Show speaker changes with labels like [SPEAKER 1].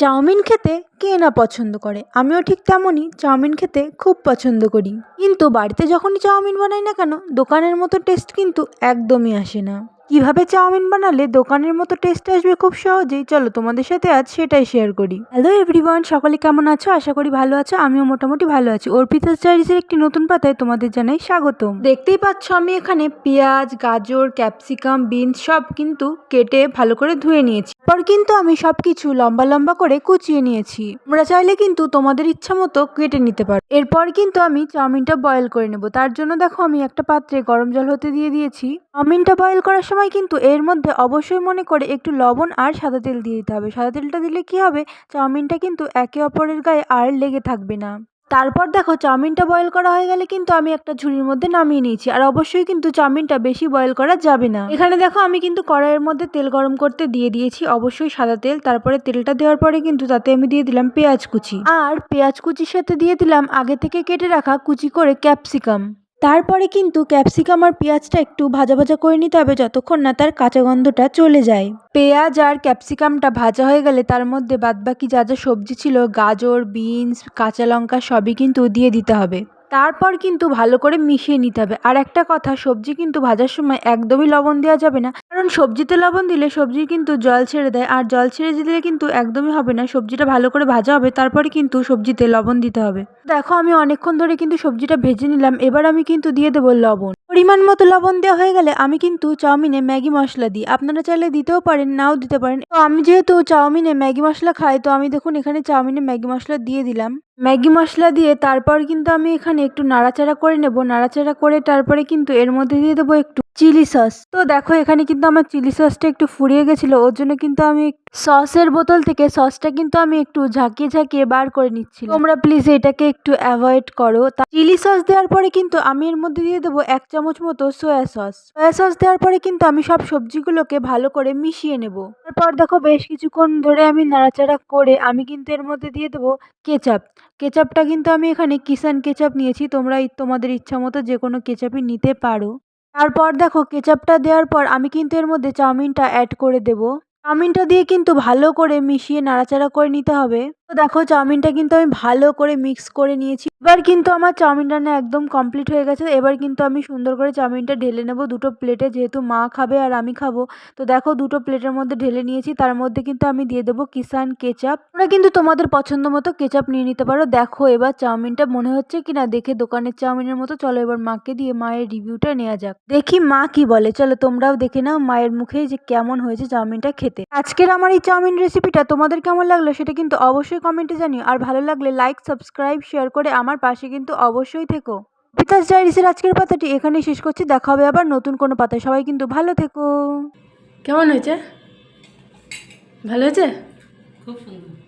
[SPEAKER 1] Chowmein খেতে কে না পছন্দ করে, আমিও ঠিক তেমনই চাউমিন খেতে খুব পছন্দ করি। কিন্তু বাড়িতে যখনই চাউমিন বানাই না কেন, দোকানের মতো টেস্ট কিন্তু একদমই আসে না। কিভাবে চাউমিন বানালে দোকানের মতো টেস্ট আসবে খুব সহজেই, চলো তোমাদের সাথে আজ সেটাই শেয়ার করি। হ্যালো এভরিওয়ান, সকলে কেমন আছো? আশা করি ভালো আছো। আমিও মোটামুটি ভালো আছি। অর্পিতাস ডায়েরিজের একটি নতুন পাতায় তোমাদের জানাই স্বাগতম। দেখতেই পাচ্ছ আমি এখানে পেঁয়াজ, গাজর, ক্যাপসিকাম, বিনস সব কিন্তু কেটে ভালো করে ধুয়ে নিয়েছি। পর কিন্তু আমি সবকিছু লম্বা লম্বা করে কুচিয়ে নিয়েছি। তোমরা চাইলে কিন্তু তোমাদের ইচ্ছা মতো কেটে নিতে পারো। এরপর কিন্তু আমি চাউমিনটা বয়েল করে নেব। তার জন্য দেখো আমি একটা পাত্রে গরম জল হতে দিয়ে দিয়েছি। চাউমিনটা বয়েল করার সময় কিন্তু এর মধ্যে অবশ্যই মনে করে একটু লবণ আর সাদা তেল দিয়ে দিতে হবে। সাদা তেলটা দিলে কি হবে, চাউমিনটা কিন্তু একে অপরের গায়ে আর লেগে থাকবে না। তারপর দেখো চাউমিনটা বয়েল করা হয়ে গেলে কিন্তু আমি একটা ঝুড়ির মধ্যে নামিয়ে নিয়েছি। আর অবশ্যই কিন্তু চাউমিনটা বেশি বয়েল করা যাবে না। এখানে দেখো আমি কিন্তু কড়াইয়ের মধ্যে তেল গরম করতে দিয়ে দিয়েছি, অবশ্যই সাদা তেল। তারপরে তেলটা দেওয়ার পরে কিন্তু তাতে আমি দিয়ে দিলাম পেঁয়াজ কুচি, আর পেঁয়াজ কুচির সাথে দিয়ে দিলাম আগে থেকে কেটে রাখা কুচি করে ক্যাপসিকাম। তারপরে কিন্তু ক্যাপসিকাম আর পেঁয়াজটা একটু ভাজা ভাজা করে নিতে হবে, যতক্ষণ না তার কাঁচা গন্ধটা চলে যায়। পেঁয়াজ আর ক্যাপসিকামটা ভাজা হয়ে গেলে তার মধ্যে বাদবাকি যা যা সবজি ছিল, গাজর, বিনস, কাঁচা লঙ্কা সবই কিন্তু দিয়ে দিতে হবে। তারপর কিন্তু ভালো করে মিশিয়ে নিতে হবে। আর একটা কথা, সবজি কিন্তু ভাজার সময় একদমই লবণ দেওয়া যাবে না, কারণ সবজিতে লবণ দিলে সবজি কিন্তু জল ছেড়ে দেয়, আর জল ছেড়ে দিলে কিন্তু একদমই হবে না। সবজিটা ভালো করে ভাজা হবে, তারপরে কিন্তু সবজিতে লবণ দিতে হবে। দেখো আমি অনেকক্ষণ ধরে কিন্তু সবজিটা ভেজে নিলাম। এবার আমি কিন্তু দিয়ে দেবো লবণ। পরিমাণ মতো লবণ দেওয়া হয়ে গেলে আমি কিন্তু চাউমিনে ম্যাগি মশলা দিই। আপনারা চাইলে দিতেও পারেন, নাও দিতে পারেন। তো আমি যেহেতু চাউমিনে ম্যাগি মশলা খাই, তো আমি দেখুন এখানে চাউমিনে ম্যাগি মশলা দিয়ে দিলাম। ম্যাগি মশলা দিয়ে তারপর কিন্তু আমি এখানে একটু নাড়াচাড়া করে নেব। নাড়াচাড়া করে তারপরে কিন্তু এর মধ্যে দিয়ে দেবো একটু চিলি সস। তো দেখো এখানে কিন্তু আমার চিলি সসটা একটু ফুরিয়ে গেছিলো, ওর জন্য কিন্তু আমি সসের বোতল থেকে সসটা কিন্তু আমি একটু ঝাঁকিয়ে ঝাঁকিয়ে বার করে নিচ্ছি। তোমরা প্লিজ এটাকে একটু অ্যাভয়েড করো। চিলি সস দেওয়ার পরে কিন্তু আমি এর মধ্যে দিয়ে দেবো 1 চামচ মতো সয়া সস। সয়া সস দেওয়ার পরে কিন্তু আমি সব সবজিগুলোকে ভালো করে মিশিয়ে নেব। তারপর দেখো বেশ কিছুক্ষণ ধরে আমি নাড়াচাড়া করে আমি কিন্তু এর মধ্যে দিয়ে দেবো কেচাপ। কেচাপটা কিন্তু আমি এখানে কিষান কেচাপ নিয়েছি, তোমরা তোমাদের ইচ্ছা মতো যে কোনো কেচাপই নিতে পারো। তারপর দেখো কেচাপটা দেওয়ার পর আমি কিন্তু এর মধ্যে চাউমিনটা অ্যাড করে দেব। চাউমিনটা দিয়ে কিন্তু ভালো করে মিশিয়ে নাড়াচাড়া করে নিতে হবে। তো দেখো চাউমিনটা কিন্তু আমি ভালো করে মিক্স করে নিয়েছি। এবার কিন্তু আমার চাউমিন রান্না একদম কমপ্লিট হয়ে গেছে। এবার কিন্তু আমি সুন্দর করে চাউমিনটা ঢেলে নেব দুটো প্লেটে, যেহেতু মা খাবে আর আমি খাবো। তো দেখো দুটো প্লেটের মধ্যে ঢেলে নিয়েছি। তার মধ্যে কিন্তু আমি দিয়ে দেবো কিষান কেচাপ। তোমরা কিন্তু তোমাদের পছন্দ মতো কেচাপ নিয়ে নিতে পারো। দেখো এবার চাউমিনটা মনে হচ্ছে কিনা দেখে দোকানের চাউমিনের মতো। চলো এবার মাকে দিয়ে মায়ের রিভিউটা নেওয়া যাক, দেখি মা কি বলে। চলো তোমরাও দেখে নাও মায়ের মুখে যে কেমন হয়েছে চাউমিনটা খেতে। আজকের আমার এই চাউমিন রেসিপিটা তোমাদের কেমন লাগলো সেটা কিন্তু অবশ্যই কমেন্টে জানিও। আর ভালো লাগলে লাইক, সাবস্ক্রাইব, শেয়ার করে আমার পাশে কিন্তু অবশ্যই থেকো। অর্পিতাস ডায়েরিজের আজকের পাতাটি এখানেই শেষ করছি। দেখা হবে আবার নতুন কোনো পাতায়। সবাই কিন্তু ভালো থেকো। কেমন হয়েছে? ভালো হয়েছে?
[SPEAKER 2] খুব সুন্দর।